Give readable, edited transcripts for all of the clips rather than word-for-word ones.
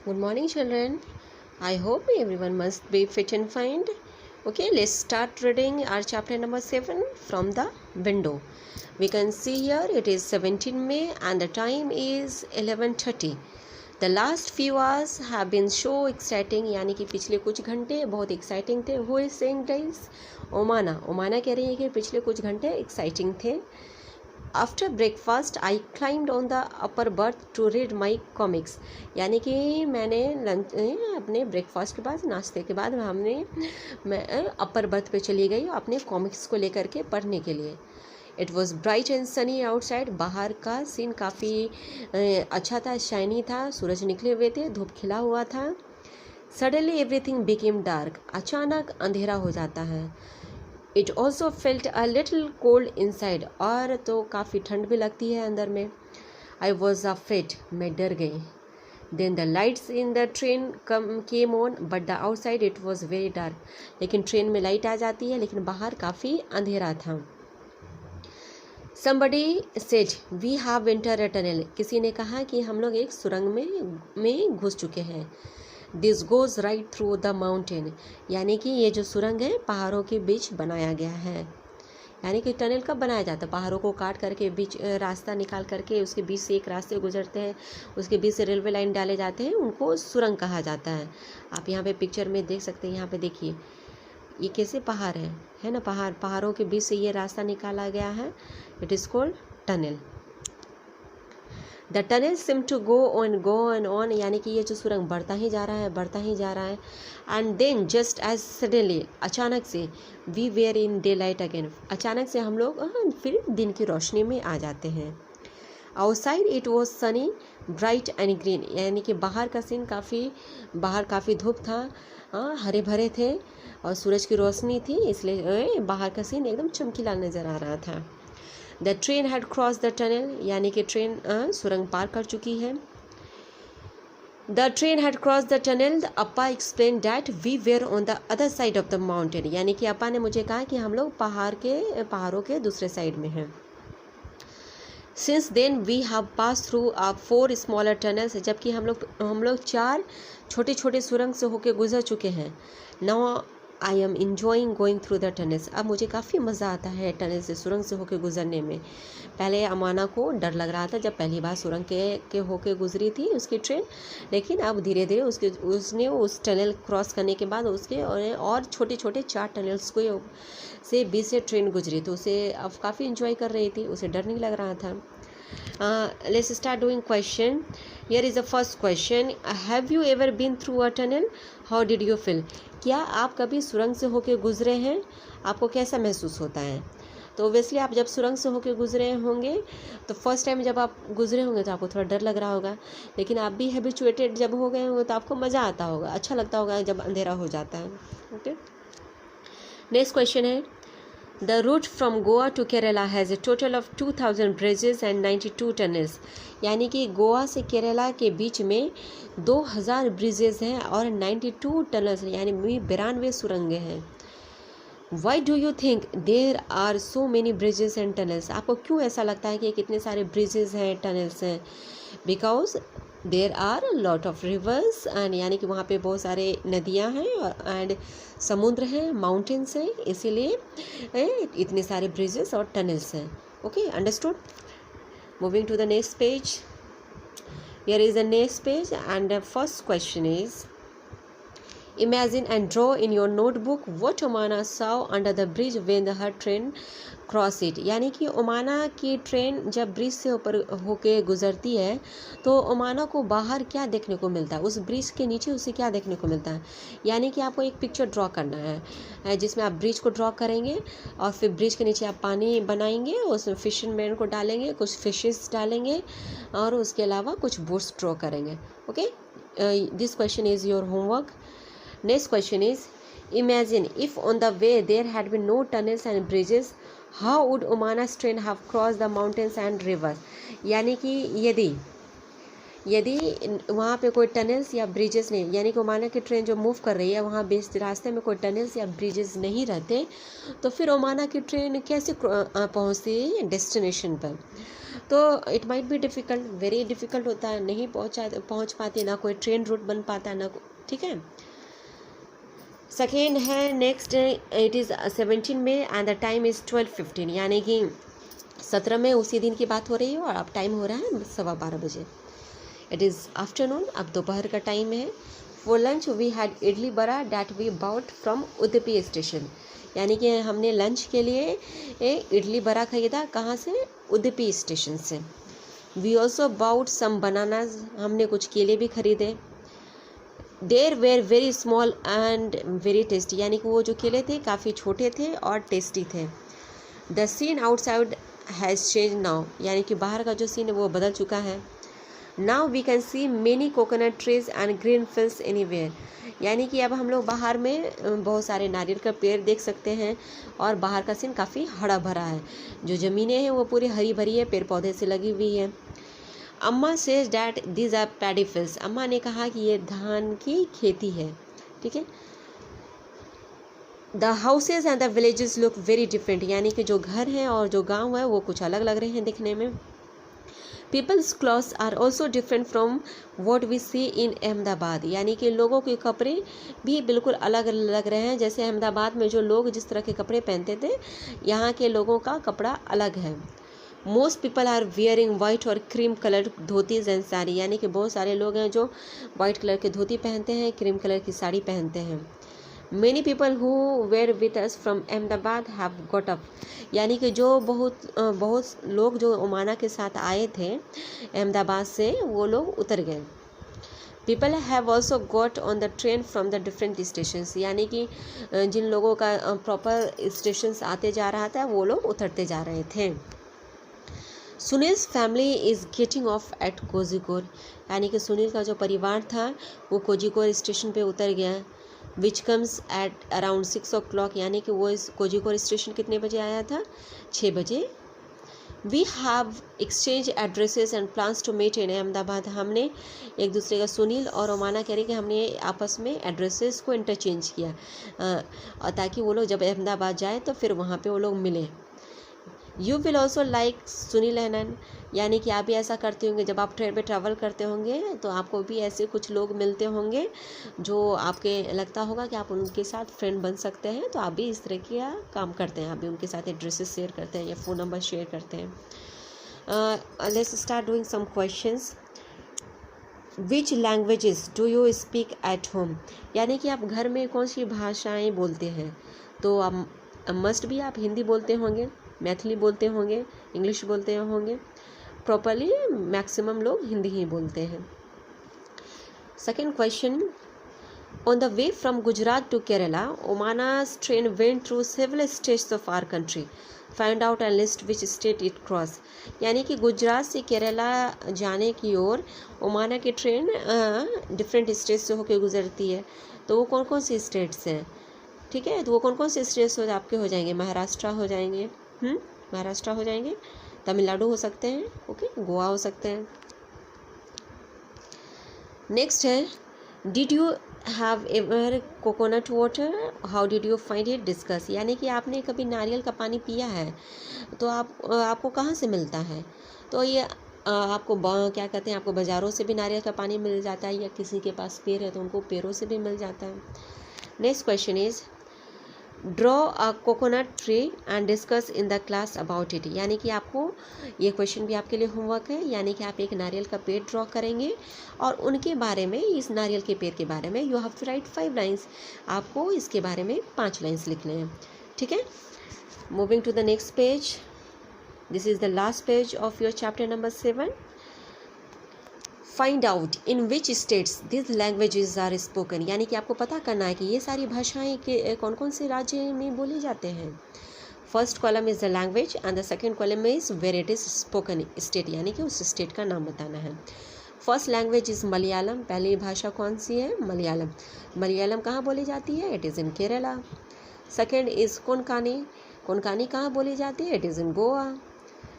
Good morning, children. I hope everyone must be fit and fine. Okay, let's start reading our chapter number 7 from the window. We can see here it is 17 May and the time is 11:30. The last few hours have been so exciting, यानी कि पिछले कुछ घंटे बहुत exciting थे. Who is saying this? ओमाना कह रही है कि पिछले कुछ घंटे एक्साइटिंग थे. After breakfast I climbed on the upper berth to read my comics, यानी कि मैंने लंच अपने ब्रेकफास्ट के बाद नाश्ते के बाद मैं अपर बर्थ पे चली गई अपने कॉमिक्स को लेकर के पढ़ने के लिए. It was bright and Sunny outside, बाहर का सीन काफ़ी अच्छा था, शाइनी था, सूरज निकले हुए थे, धूप खिला हुआ था. सडनली एवरीथिंग बिकेम डार्क, अचानक अंधेरा हो जाता है. It also felt a little cold inside, और तो काफ़ी ठंड भी लगती है अंदर में. आई वॉज अफ्रेड, मैं डर गई. Then the lights in the train came on but the outside it was very dark, लेकिन ट्रेन में लाइट आ जाती है लेकिन बाहर काफ़ी अंधेरा था. Somebody said we have enter a tunnel, किसी ने कहा कि हम लोग एक सुरंग में घुस चुके हैं. This goes right through the mountain, यानी कि ये जो सुरंग है पहाड़ों के बीच बनाया गया है. यानी कि टनल कब बनाया जाता है? पहाड़ों को काट करके बीच रास्ता निकाल करके उसके बीच से एक रास्ते गुजरते हैं, उसके बीच से रेलवे लाइन डाले जाते हैं, उनको सुरंग कहा जाता है. आप यहाँ पे पिक्चर में देख सकते हैं. यहाँ पे देखिए ये कैसे पहाड़ है ना, पहाड़ों के बीच से ये रास्ता निकाला गया है. It is called tunnel. The tunnel seem to go on, यानी कि ये जो सुरंग बढ़ता ही जा रहा है. And then just as suddenly, अचानक से, we were in day light again, अचानक से हम लोग फिर दिन की रोशनी में आ जाते हैं. Outside it was Sunny bright and green, यानी कि बाहर का सीन बाहर काफ़ी धूप था, हरे भरे थे और सूरज की रोशनी थी, इसलिए बाहर का सीन एकदम चमकीला नज़र आ रहा था. The train had cross the tunnel, यानी कि ट्रेन सुरंग पार कर चुकी है. The train had cross the tunnel, Appa explain that we were on the other side of the mountain, यानी कि अप्पा ने मुझे कहा कि हम लोग पहाड़ों के दूसरे साइड में हैं. Since then we have pass through 4 smaller tunnels, जबकि हम लोग 4 छोटे छोटे सुरंग से होकर गुजर चुके हैं. Now I am enjoying going through the tunnels, अब मुझे काफ़ी मज़ा आता है टनल से सुरंग से होकर गुजरने में. पहले अमाना को डर लग रहा था जब पहली बार सुरंग के होकर गुजरी थी उसकी ट्रेन, लेकिन अब धीरे धीरे उसने उस टनल क्रॉस करने के बाद उसके और छोटे छोटे 4 टनल्स को से बीच से ट्रेन गुजरी, तो उसे अब काफ़ी इंजॉय कर रही थी, उसे डर नहीं लग रहा था. Let's start doing question. Here is the first question. Have you ever been through a tunnel? How did you feel? क्या आप कभी सुरंग से होकर गुजरे हैं? आपको कैसा महसूस होता है? तो ओबियसली आप जब सुरंग से होकर गुजरे होंगे तो फर्स्ट टाइम जब आप गुजरे होंगे तो आपको थोड़ा डर लग रहा होगा, लेकिन आप भी हैबिचुएटेड जब हो गए होंगे तो आपको मज़ा आता होगा, अच्छा लगता होगा जब अंधेरा हो जाता है. ओके, नेक्स्ट क्वेश्चन है. The route from Goa to Kerala has a total of 2000 bridges and 92 tunnels, यानी कि गोवा से केरला के बीच में 2000 ब्रिजेस हैं और 92 टनल्स यानी 92 सुरंगें हैं. Why do you think there are so many bridges and tunnels? आपको क्यों ऐसा लगता है कि कितने सारे ब्रिजेस हैं, टनल्स हैं? Because there are lot of rivers and, यानी कि वहाँ पे बहुत सारे नदियाँ हैं एंड समुद्र हैं, माउंटेन्स हैं, इसीलिए इतने सारे ब्रिजेस और टनल्स हैं. Okay, understood. Moving to the next page. Here is the next page and the first question is Imagine and draw in your notebook what Omana saw under the bridge when her train crossed it, यानी कि ओमाना की train जब bridge से ऊपर होके गुजरती है तो ओमाना को बाहर क्या देखने को मिलता है, उस ब्रिज के नीचे उसे क्या देखने को मिलता है. यानी कि आपको एक पिक्चर ड्रॉ करना है जिसमें आप ब्रिज को ड्रॉ करेंगे और फिर ब्रिज के नीचे आप पानी बनाएंगे, उसमें फिशरमैन को डालेंगे, कुछ फिशेस डालेंगे और उसके अलावा कुछ बोट्स ड्रॉ करेंगे. Okay, this question is your homework. Next question is, imagine if on the way there had been no tunnels and bridges, how would Omana's train have crossed the mountains and rivers? यानी कि यदि वहाँ पे कोई tunnels या bridges नहीं, यानी कि ओमाना की ट्रेन जो मूव कर रही है वहाँ बीच रास्ते में कोई टनल्स या ब्रिजेस नहीं रहते, तो फिर ओमाना की ट्रेन कैसे पहुँचती है डेस्टिनेशन पर? तो it might be difficult, very difficult होता है, नहीं पहुंच पाती, ना कोई ट्रेन रूट बन पाता, ना ठीक है। सेकेंड है नेक्स्ट, इट इज़ 17 में एंड द टाइम इज़ 12:15, यानी कि 17 में उसी दिन की बात हो रही है और अब टाइम हो रहा है 12:15 बजे। इट इज़ आफ्टरनून, अब दोपहर का टाइम है। For lunch we had idli vada that we bought from Udupi station, यानी कि हमने लंच के लिए इडली बड़ा खरीदा, कहाँ से? उदुपी स्टेशन से। We also bought some bananas, हमने कुछ केले भी खरीदे। There were very small and very tasty, यानी कि वो जो केले थे काफ़ी छोटे थे और टेस्टी थे। The scene outside has change now, यानी कि बाहर का जो सीन है वो बदल चुका है। Now we can see many coconut trees and green fields anywhere, यानी कि अब हम लोग बाहर में बहुत सारे नारियल का पेड़ देख सकते हैं और बाहर का सीन काफ़ी हरा भरा है, जो ज़मीनें हैं वो पूरी हरी भरी है, पेड़ पौधे से लगी हुई है। Amma says that these are paddy fields, Amma ने कहा कि ये धान की खेती है, ठीक है। The houses and the villages look very different, यानी कि जो घर हैं और जो गांव है वो कुछ अलग लग रहे हैं दिखने में। People's clothes are also different from what we see in Ahmedabad, यानी कि लोगों के कपड़े भी बिल्कुल अलग लग रहे हैं। जैसे अहमदाबाद में जो लोग जिस तरह के कपड़े पहनते थे, यहाँ के लोगों का कपड़ा अलग है। Most people are wearing white और cream colour dhotis and sari, यानी कि बहुत सारे लोग हैं जो वाइट कलर के धोती पहनते हैं, क्रीम कलर की साड़ी पहनते हैं। Many people who were with us from Ahmedabad have got up, यानी कि जो बहुत लोग जो ओमाना के साथ आए थे अहमदाबाद से, वो लोग उतर गए। People have also got on the train from the different stations, यानी कि जिन लोगों का प्रॉपर स्टेशंस आते जा रहा था वो लोग उतरते जा रहे थे। Sunil's family is getting off at Kozhikode, यानी कि सुनील का जो परिवार था वो कोझिकोड स्टेशन पे उतर गया। Which comes at around 6 o'clock, यानी कि वो इस कोझिकोड स्टेशन कितने बजे आया था? 6 बजे। We have exchange addresses and plans to meet in Ahmedabad, हमने एक दूसरे का, सुनील और ओमाना कह रहे कि हमने आपस में एड्रेसेस को इंटरचेंज किया और ताकि वो लोग जब अहमदाबाद जाए तो फिर वहाँ पे वो लोग मिले। You will also like Sunil and, यानी कि आप भी ऐसा करते होंगे, जब आप ट्रेन पे ट्रैवल करते होंगे तो आपको भी ऐसे कुछ लोग मिलते होंगे जो आपके लगता होगा कि आप उनके साथ फ्रेंड बन सकते हैं, तो आप भी इस तरह का काम करते हैं, आप भी उनके साथ एड्रेसेस शेयर करते हैं या फ़ोन नंबर शेयर करते हैं। Let's start doing some questions. Which languages do you speak at home, यानी कि आप घर में कौन सी भाषाएँ बोलते हैं? तो आप मस्ट भी आप हिंदी बोलते होंगे, मैथिली बोलते होंगे, इंग्लिश बोलते होंगे। प्रॉपरली मैक्सिमम लोग हिंदी ही बोलते हैं। Second question, on the way from Gujarat to Kerala Omana's train went through several states of our country, find out and list which state it cross, यानी कि गुजरात से केरला जाने की ओर ओमाना की ट्रेन डिफरेंट स्टेट से होकर गुजरती है, तो वो कौन कौन सी स्टेट्स हैं? ठीक है, तो वो कौन कौन से स्टेट्स आपके हो जाएंगे? महाराष्ट्र हो जाएंगे, महाराष्ट्र हो जाएंगे, तमिलनाडु हो सकते हैं, ओके, गोवा हो सकते हैं। नेक्स्ट है, did you have ever coconut water, how did you find it, discuss, यानी कि आपने कभी नारियल का पानी पिया है तो आपको कहाँ से मिलता है? तो ये आपको क्या कहते हैं, आपको बाज़ारों से भी नारियल का पानी मिल जाता है, या किसी के पास पेड़ है तो उनको पेड़ों से भी मिल जाता है। Next question is draw a coconut tree and discuss in the class about it, यानी कि आपको ये क्वेश्चन भी आपके लिए होमवर्क है, यानी कि आप एक नारियल का पेड़ ड्रॉ करेंगे और उनके बारे में, इस नारियल के पेड़ के बारे में, you have to write 5 lines, आपको इसके बारे में 5 लाइन्स लिखने हैं, ठीक है। Moving to the next page, this is the last page of your chapter number 7। Find out in which states this languages are spoken, यानी कि आपको पता करना है कि ये सारी भाषाएं के कौन कौन से राज्य में बोले जाते हैं। First column is the language and the second column is where it is spoken state, यानी कि उस स्टेट का नाम बताना है। फर्स्ट लैंग्वेज इज़ मलयालम, पहली भाषा कौन सी है? मलयालम। मलयालम कहाँ बोली जाती है? It is in Kerala. Second is Konkani, Konkani कहाँ बोली जाती है? It is in Goa.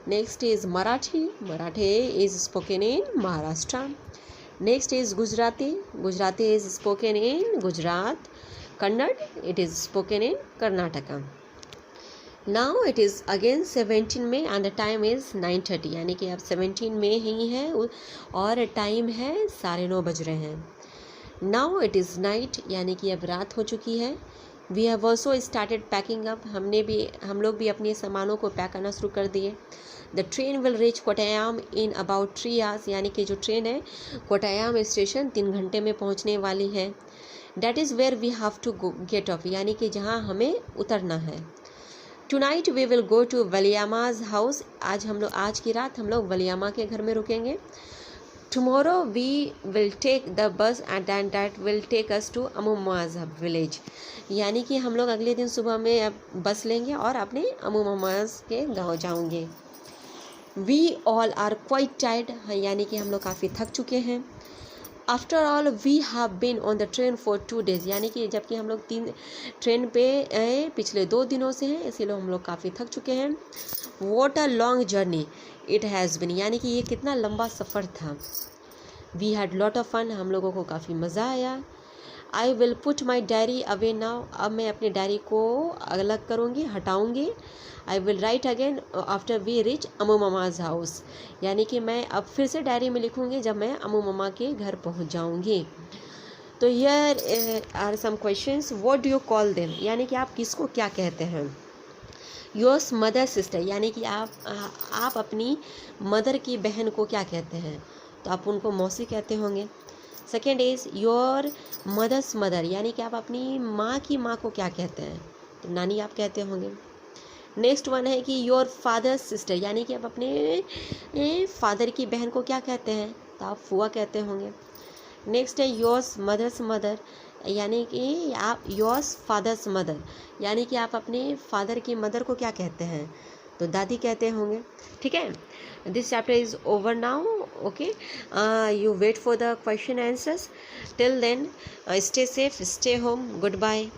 Next is Marathi, Marathi is spoken in Maharashtra. Next is Gujarati, Gujarati is spoken in Gujarat. Kannada, it is spoken in Karnataka. Now it is again 17 में and the time is 9:30, यानी कि अब 17 में ही है और time है 9:30 बज रहे हैं। नाउ इट इज़ नाइट, यानी कि अब रात हो चुकी है। We have also started packing up, हम लोग भी अपने सामानों को पैक करना शुरू कर दिए। The train will reach Kottayam in about 3 hours, यानी कि जो ट्रेन है कोट्टायम स्टेशन 3 घंटे में पहुंचने वाली है। That is where we have to get off, यानी कि जहां हमें उतरना है। Tonight we will go to Valiyamma's house, आज की रात हम लोग वलियामा के घर में रुकेंगे। Tomorrow we will take the bus and that will take us to Ammumma's village, यानी कि हम लोग अगले दिन सुबह में अब बस लेंगे और अपने अमुमाज के गांव जाएंगे। We all are quite tired, यानी कि हम लोग काफ़ी थक चुके हैं। After all we have been on the train for 2 days, यानी कि जबकि हम लोग ट्रेन पे पिछले 2 दिनों से हैं, इसीलिए हम लोग काफ़ी थक चुके हैं। What a long journey it has been, यानी कि ये कितना लंबा सफ़र था। We had lot of fun, हम लोगों को काफ़ी मज़ा आया। I will put my diary away now, अब मैं अपनी डायरी को अलग करूँगी, हटाऊँगी। I will write again after we reach Ammumma's house, यानी कि मैं अब फिर से डायरी में लिखूँगी जब मैं अमू ममा के घर पहुँच जाऊँगी। तो here are some questions, what do you call them, यानी कि आप किसको क्या कहते हैं। योर्स मदर सिस्टर, यानी कि आप अपनी मदर की बहन को क्या कहते हैं, तो आप उनको मौसी कहते होंगे। Second is your mother's mother, यानी कि आप अपनी माँ की माँ को क्या कहते हैं, तो नानी आप कहते होंगे। नेक्स्ट वन है कि योर फादर्स सिस्टर, यानी कि आप अपने फादर की बहन को क्या कहते हैं, तो आप फुआ कहते होंगे। नेक्स्ट है योर्स मदर्स मदर, यानी कि आप योर्स फादर्स मदर, यानी कि आप अपने फादर की मदर को क्या कहते हैं, तो दादी कहते होंगे। ठीक है, this chapter is over now. Okay, you wait for the question answers. Till then stay safe, stay home, good bye.